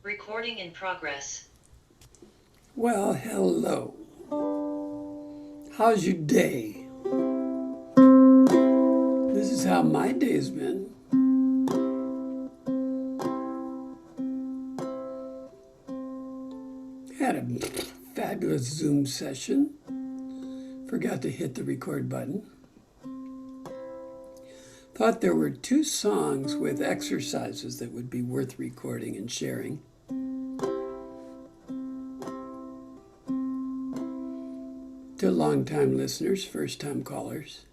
Recording in progress. Well, hello. How's your day? This is how my day's been. Had a fabulous Zoom session. Forgot to hit the record button. Thought there were 2 songs with exercises that would be worth recording and sharing. To long-time listeners, first-time callers.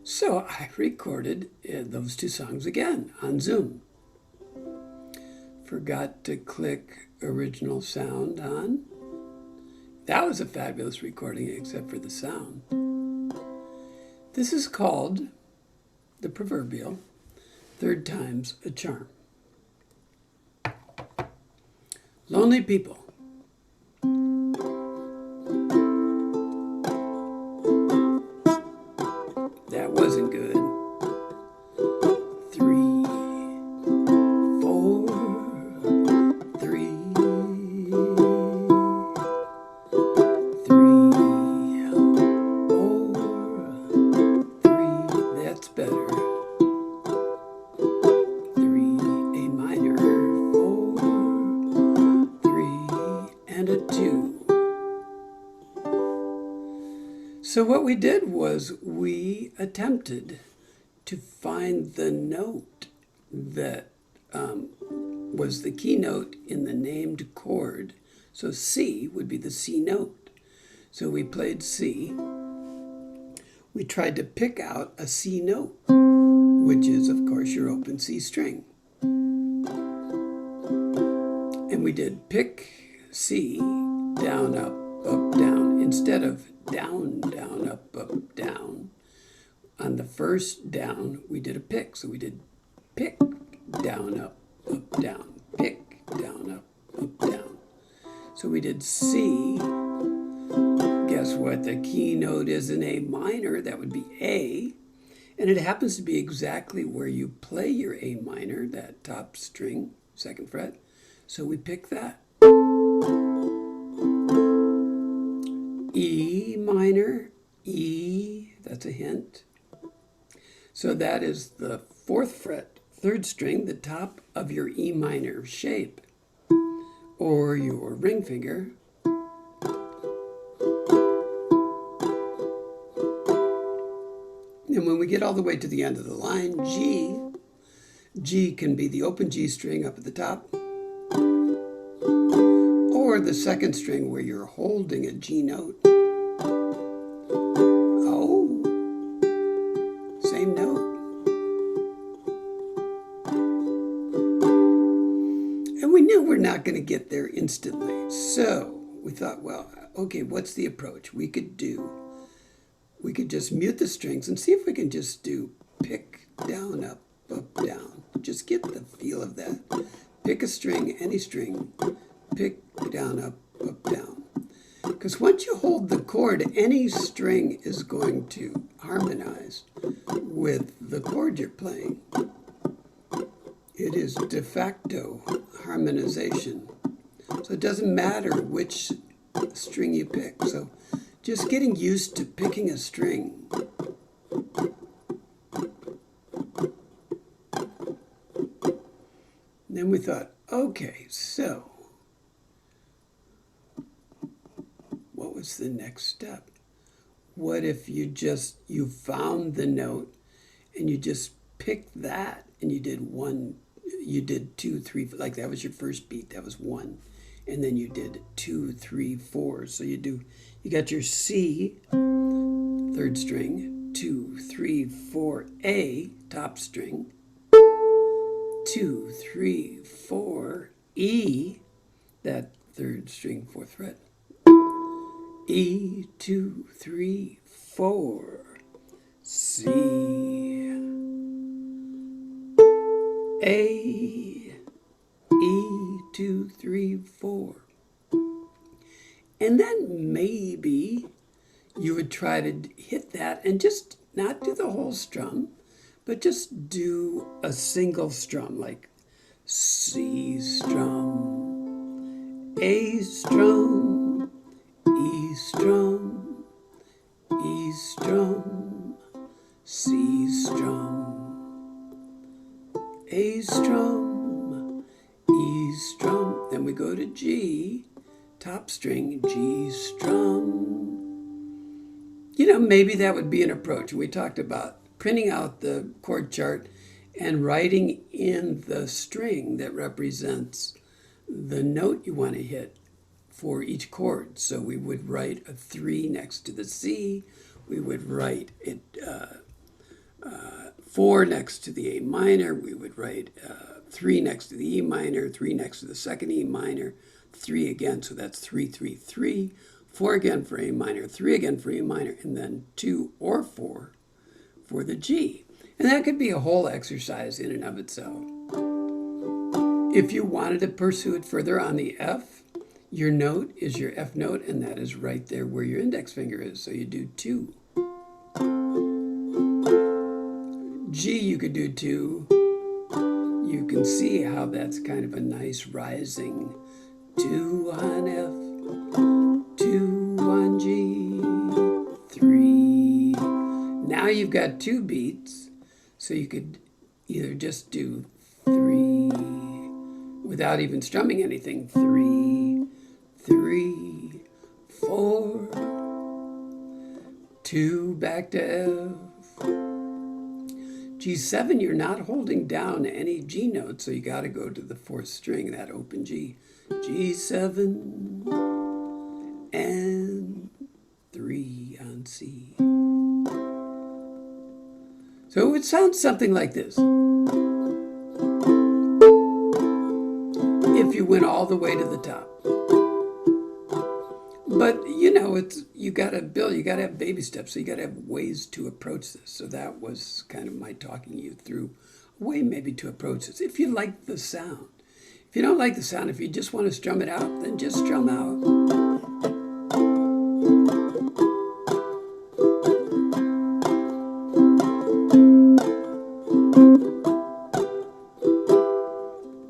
So I recorded those 2 songs again on Zoom. Forgot to click original sound on. That was a fabulous recording except for the sound. This is called the proverbial third time's a charm. Lonely people. That wasn't good. 3, 4, 3, 3, 4, 3. That's better. 3, A minor, 4, 3, and a 2. So what we did was we attempted to find the note that was the key note in the named chord. So C would be the C note. So we played C. We tried to pick out a C note, which is, of course, your open C string. And we did pick C, down, up, down, instead of down, down, up, down. On the first down, we did a pick. So we did pick, down, up, down, pick, down, up, down. So we did C. Guess what? The key note is in A minor. That would be A. And it happens to be exactly where you play your A minor, that top string, 2nd fret. So we pick that. E minor, E, that's a hint. So that is the 4th fret, 3rd string, the top of your E minor shape, or your ring finger. And when we get all the way to the end of the line, G can be the open G string up at the top, or the 2nd string where you're holding a G note. Oh, same note. And we knew we're not going to get there instantly. So we thought, well, okay, what's the approach? We could just mute the strings and see if we can just do pick, down, up, down. Just get the feel of that. Pick a string, any string, pick, down, up, down. Because once you hold the chord, any string is going to harmonize with the chord you're playing. It is de facto harmonization. So it doesn't matter which string you pick. So just getting used to picking a string. Then we thought, okay, so what was the next step? What if you found the note and you just picked that and you did 2, 3, like that was your first beat, that was 1. And then you did 2, 3, 4. So you got your C, 3rd string, 2, 3, 4, A, top string, 2, 3, 4, E, that 3rd string, 4th fret, E, 2, 3, 4, C, A, E, 2, 3, 4. And then maybe you would try to hit that and just not do the whole strum, but just do a single strum, like C, A strum, E strum, E strum, C strum, A strum, E strum. Then we go to G, top string, G strum. You know, maybe that would be an approach. We talked about printing out the chord chart and writing in the string that represents the note you want to hit for each chord. So we would write a 3 next to the C. We would write it 4 next to the A minor. We would write 3 next to the E minor, 3 next to the second E minor, 3 again, so that's 3, 3, 3, 4 again for A minor, 3 again for E minor, and then 2 or 4 for the G. And that could be a whole exercise in and of itself. If you wanted to pursue it further on the F, your note is your F note, and that is right there where your index finger is, so you do 2. G, you could do 2. You can see how that's kind of a nice rising 2 on F, 2 on G, 3. Now you've got 2 beats, so you could either just do 3 without even strumming anything. 3, 3, 4, 2 back to F. G7, you're not holding down any G notes, so you got to go to the 4th string, that open G. G7 and 3 on C. So it sounds something like this. If you went all the way to the top. But, you know, you got to build, you got to have baby steps, so you got to have ways to approach this. So that was kind of my talking you through a way maybe to approach this. If you like the sound. If you don't like the sound, if you just want to strum it out, then just strum out.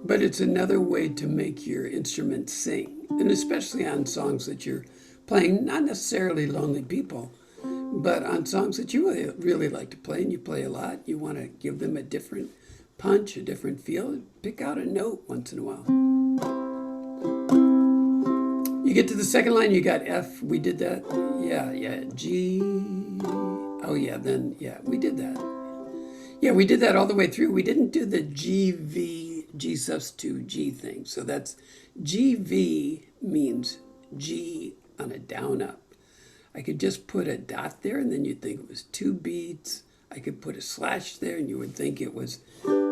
But it's another way to make your instrument sing, and especially on songs that you're playing, not necessarily Lonely People, but on songs that you really like to play and you play a lot. You want to give them a different punch, a different feel. Pick out a note once in a while. You get to the second line, you got F. We did that. Yeah. G. Oh, yeah, then, yeah, we did that. Yeah, we did that all the way through. We didn't do the GV, G sus 2 G thing. So that's GV means G on a down up. I could just put a dot there and then you'd think it was 2 beats. I could put a slash there and you would think it was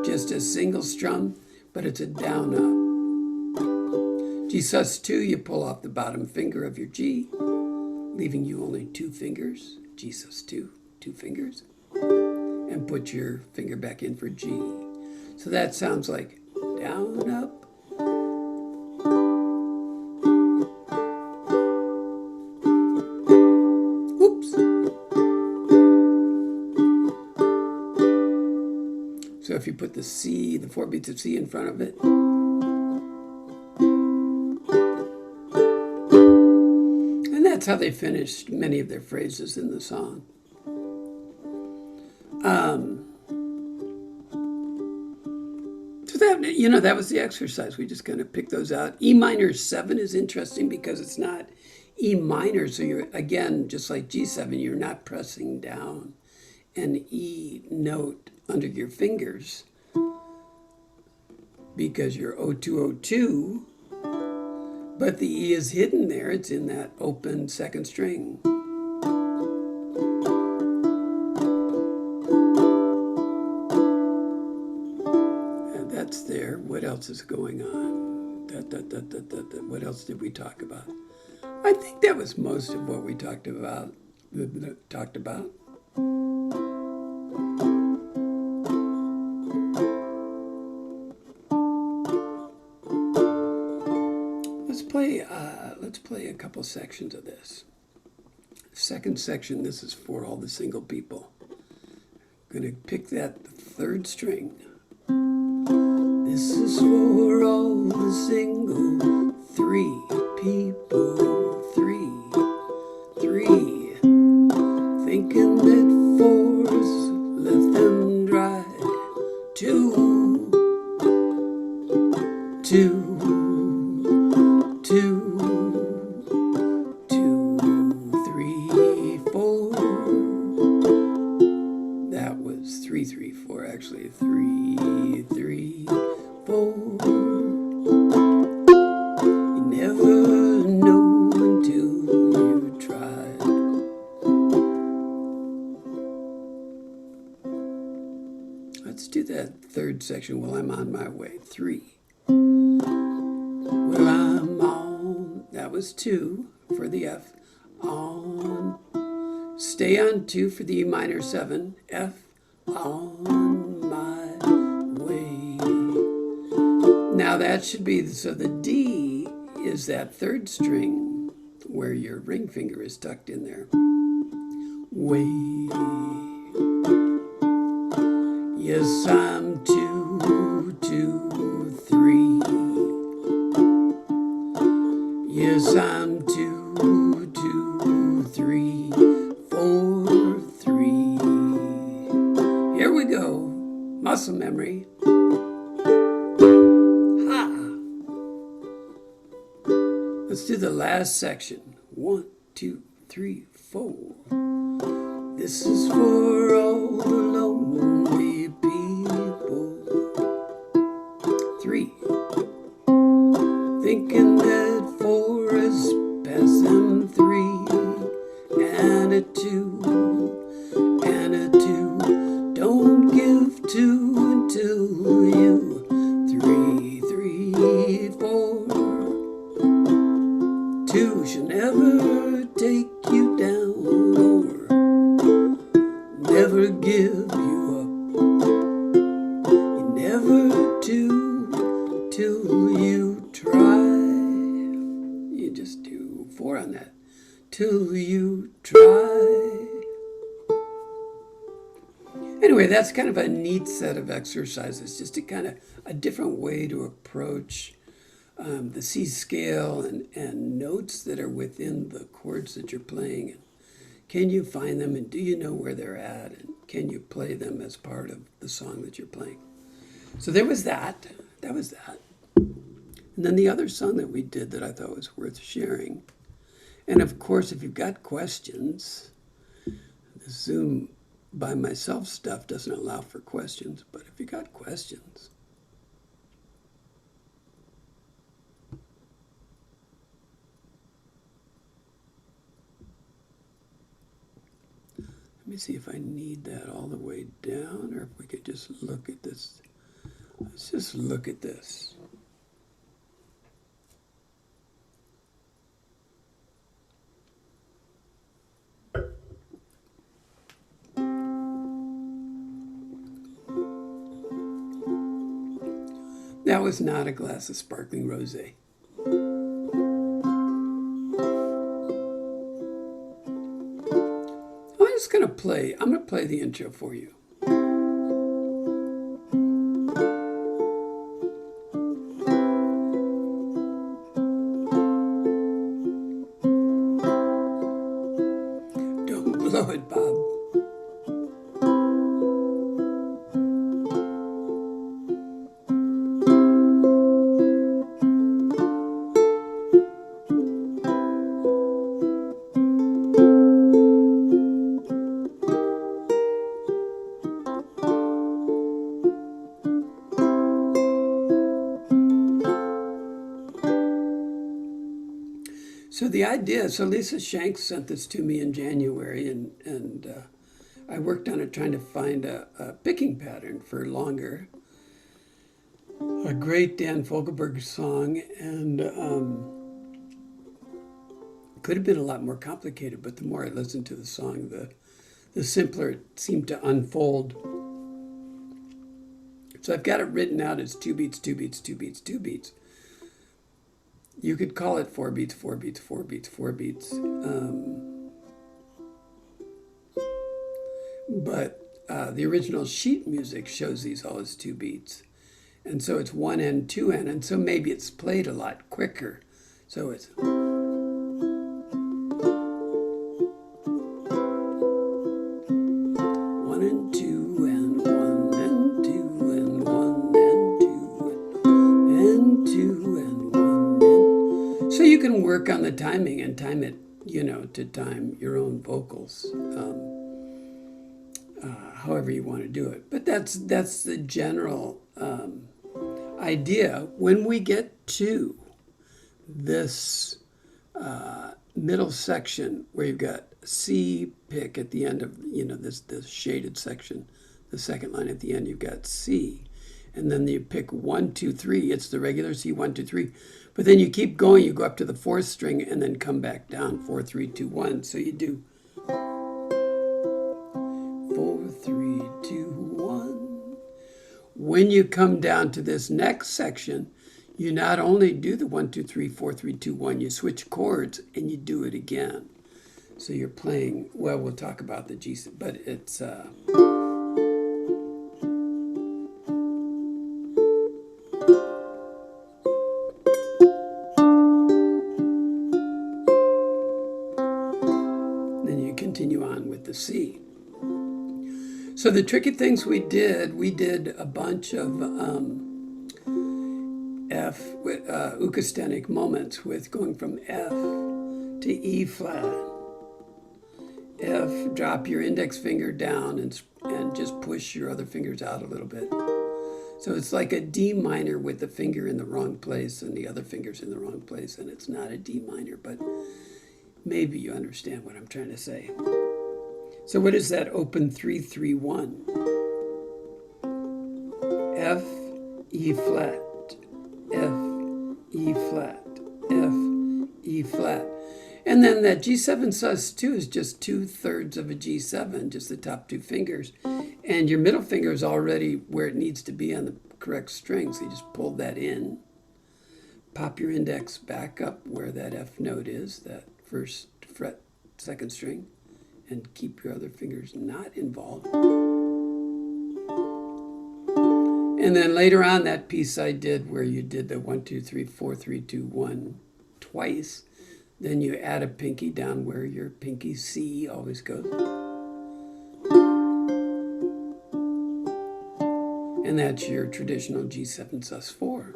just a single strum, but it's a down up. G sus 2, you pull off the bottom finger of your G, leaving you only 2 fingers. G sus 2, 2 fingers. And put your finger back in for G. So that sounds like down, up. Oops. So if you put the C, the 4 beats of C in front of it. And that's how they finished many of their phrases in the song. So that was the exercise. We just kind of picked those out. E minor 7 is interesting because it's not E minor. So you're, again, just like G7, you're not pressing down an E note under your fingers because you're O2, but the E is hidden there. It's in that open second string. That's there. What else is going on? What else did we talk about? I think that was most of what we talked about. Let's play a couple sections of this. Second section, this is for all the single people. I'm going to pick that 3rd string. This is for all the single 3. 2, 2, 2, 3, 4. That was 3, 3, 4. Actually, 3, 3, 4. You never know until you try. Let's do that third section while I'm on my way. 3. Well, I'm on. That was 2 for the F. On. Stay on 2 for the E minor 7. F. On my way. Now that should be, so the D is that third string where your ring finger is tucked in there. Way. Yes, I'm 2, 2, 3. Yes, I'm 2, 2, 3, 4, 3. Here we go. Muscle memory. Ha! Let's do the last section. 1, 2, 3, 4. This is for all the lonely people. 3. Thinking that 4 is passing 3. And a 2. And a 2. Don't give 2 until you 3, 3, 4. 2 should never take you down or never give you up. You never do till you try. You just do 4 on that. Till you try. Anyway, that's kind of a neat set of exercises, just a kind of a different way to approach the C scale and notes that are within the chords that you're playing. And can you find them, and do you know where they're at, and can you play them as part of the song that you're playing? So there was that. That was that. And then the other song that we did that I thought was worth sharing. And of course, if you've got questions, the Zoom by myself stuff doesn't allow for questions, but if you got questions, let me see if I need that all the way down, or if we could just look at this. Let's just look at this. That was not a glass of sparkling rosé. I'm going to play the intro for you. Don't blow it, Bob. So the idea, so Lisa Shanks sent this to me in January, and I worked on it trying to find a picking pattern for longer. A great Dan Fogelberg song, and could have been a lot more complicated, but the more I listened to the song, the simpler it seemed to unfold. So I've got it written out as 2 beats, 2 beats, 2 beats, 2 beats. You could call it 4 beats, 4 beats, 4 beats, 4 beats. But the original sheet music shows these all as 2 beats. And so it's 1N, 2N, and so maybe it's played a lot quicker. So it's... 1 and 2 and 1 and 2 and 1 and 2 and 2 can work on the timing and time it, to time your own vocals, however you want to do it. But that's the general idea. When we get to this middle section where you've got C pick at the end of, this shaded section, the second line at the end, you've got C. And then you pick 1, 2, 3. It's the regular C, 1, 2, 3. But then you keep going. You go up to the fourth string and then come back down. 4, 3, 2, 1. So you do 4, 3, 2, 1. When you come down to this next section, you not only do the 1, 2, 3, 4, 3, 2, 1. You switch chords and you do it again. So you're playing. Well, we'll talk about the G, but it's. Continue on with the C. So the tricky things we did a bunch of F acoustic moments with going from F to E flat. F, drop your index finger down and just push your other fingers out a little bit. So it's like a D minor with the finger in the wrong place and the other finger's in the wrong place, and it's not a D minor, but maybe you understand what I'm trying to say. So what is that open 3, 3, 1? F, E flat, F, E flat, F, E flat. And then that G7 sus2 is just 2/3 of a G7, just the top two fingers. And your middle finger is already where it needs to be on the correct string, so you just pull that in. Pop your index back up where that F note is, that first fret, second string, and keep your other fingers not involved. And then later on, that piece I did where you did the 1, 2, 3, 4, 3, 2, 1 twice, then you add a pinky down where your pinky C always goes. And that's your traditional G7 sus4.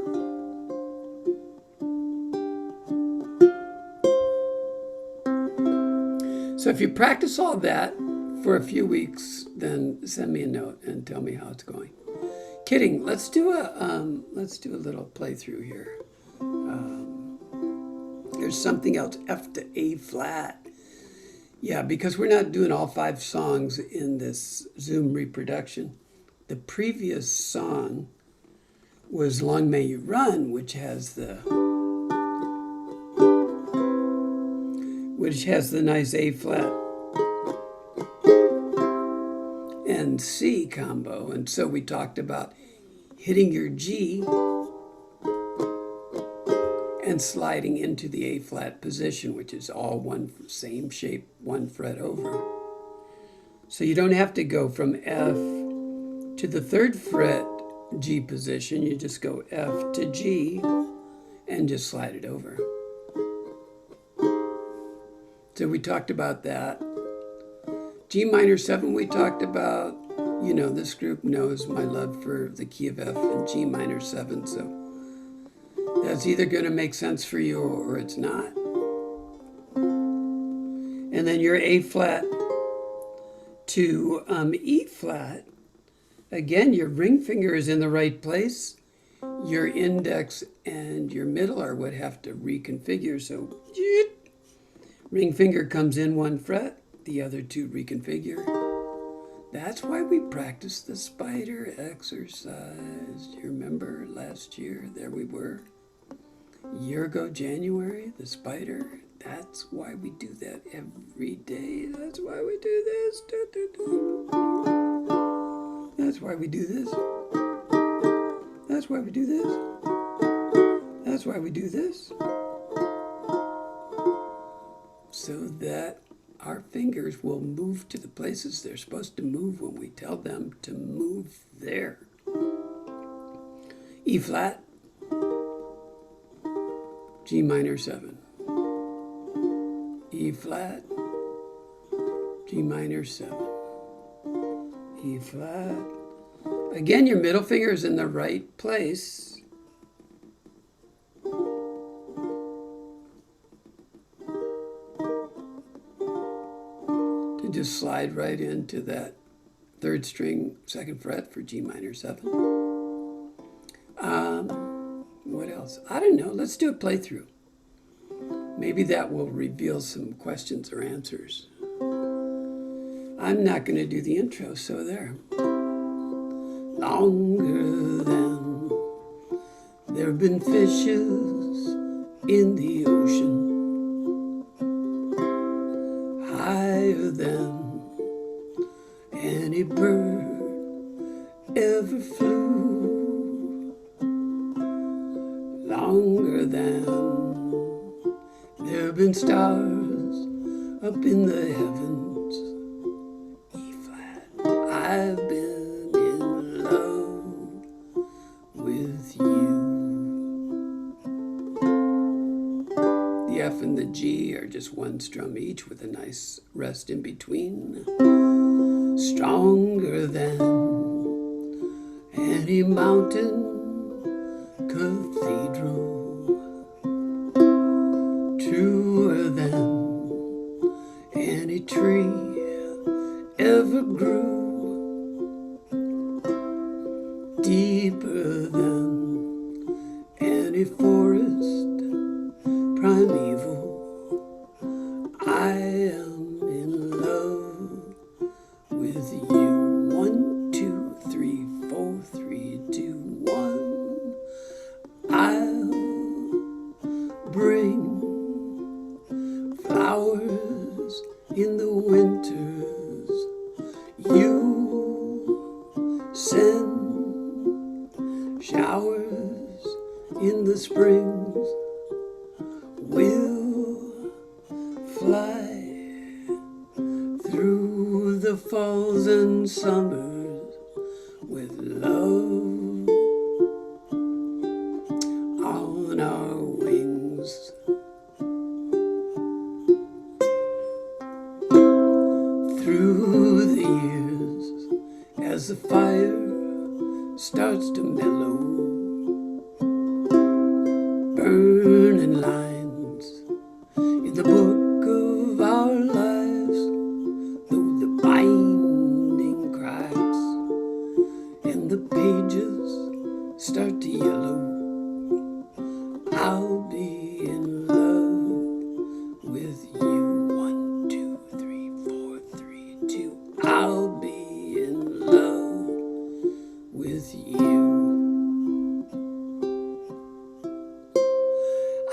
So if you practice all that for a few weeks, then send me a note and tell me how it's going. Kidding. Let's do a little playthrough here. There's something else. F to A flat. Yeah, because we're not doing all 5 songs in this Zoom reproduction. The previous song was "Long May You Run," which has the nice A flat and C combo. And so we talked about hitting your G and sliding into the A flat position, which is all one same shape, 1 fret over. So you don't have to go from F to the 3rd fret G position. You just go F to G and just slide it over. So we talked about that. G minor 7 we talked about. You know, this group knows my love for the key of F and G minor 7, so that's either going to make sense for you or it's not. And then your A flat to E flat. Again, your ring finger is in the right place. Your index and your middle are what have to reconfigure. So ring finger comes in 1 fret, the other 2 reconfigure. That's why we practiced the spider exercise. Do you remember last year? There we were. A year ago, January, the spider. That's why we do that every day. That's why we do this. That's why we do this. That's why we do this. That's why we do this. So that our fingers will move to the places they're supposed to move when we tell them to move there. E flat, G minor 7. E flat, G minor 7. E flat. Again, your middle finger is in the right place. You just slide right into that third string, second fret for G minor 7. What else? I don't know. Let's do a playthrough. Maybe that will reveal some questions or answers. I'm not going to do the intro, so there. Longer than there have been fishes in the ocean, higher than any bird ever flew, longer than there have been stars up in the heavens. E flat, I've been in love with you. The F and the G are just one strum each with a nice rest in between. Stronger than any mountain cathedral, truer than any tree ever grew, deeper than any forest primeval. I am in love with you. 1, 2, 3, 4, 3, 2, 1. I'll bring flowers in the winters. You send showers in the springs. We'll fly through the falls and summers with love on our wings. Through the years, as the fire starts to mellow, burning lines in the book of our lives, though the binding cracks and the pages start to yellow, I'll be in love with you. 1, 2, 3, 4, 3, 2. I'll be in love with you.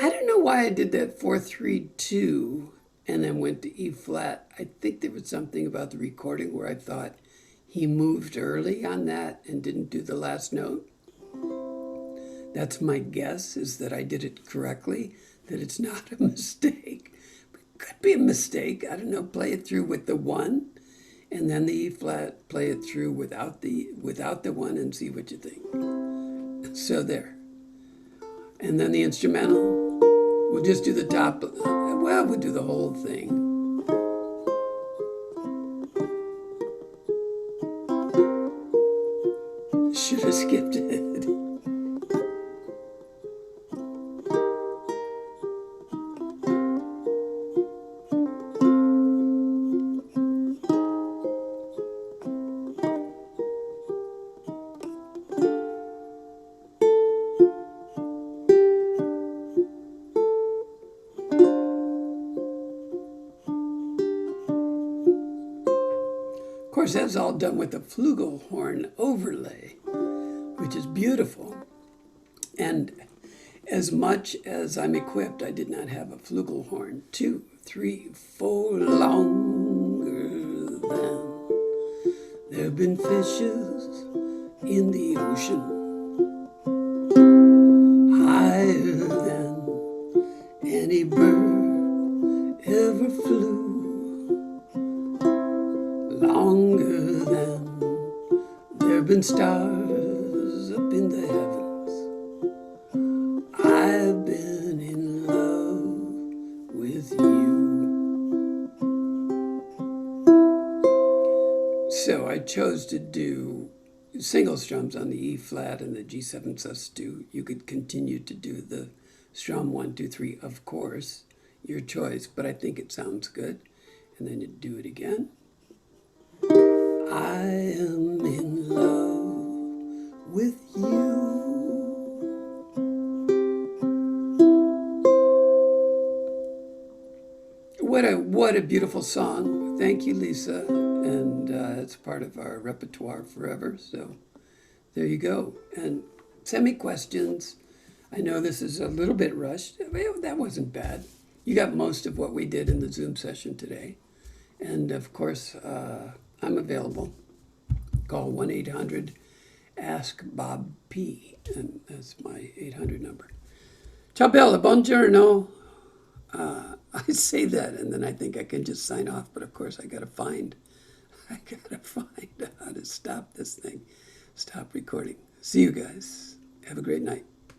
I don't know why I did that 4, 3, 2 and then went to E flat. I think there was something about the recording where I thought he moved early on that and didn't do the last note. That's my guess, is that I did it correctly, that it's not a mistake. But it could be a mistake. I don't know. Play it through with the 1 and then the E flat. Play it through without the 1 and see what you think. So there. And then the instrumental. We'll just do the top. Well, we'll do the whole thing. Should have skipped it. Of course, that's all done with the flugelhorn overlay, which is beautiful. And as much as I'm equipped, I did not have a flugelhorn. 2, 3, 4, longer than there have been fishes in the ocean, higher than any bird ever flew, longer than there have been stars up in the heavens. I've been in love with you. So I chose to do single strums on the E flat and the G7 sus2. You could continue to do the strum 1, 2, 3, of course, your choice, but I think it sounds good. And then you do it again. I am in love with you. What a beautiful song. Thank you, Lisa. And it's part of our repertoire forever. So there you go. And send me questions. I know this is a little bit rushed. Well, that wasn't bad. You got most of what we did in the Zoom session today. And of course, I'm available. Call 1-800 Ask Bob P. And that's my 800 number. Ciao bella, buongiorno. I say that and then I think I can just sign off, but of course I gotta find how to stop this thing. Stop recording. See you guys. Have a great night.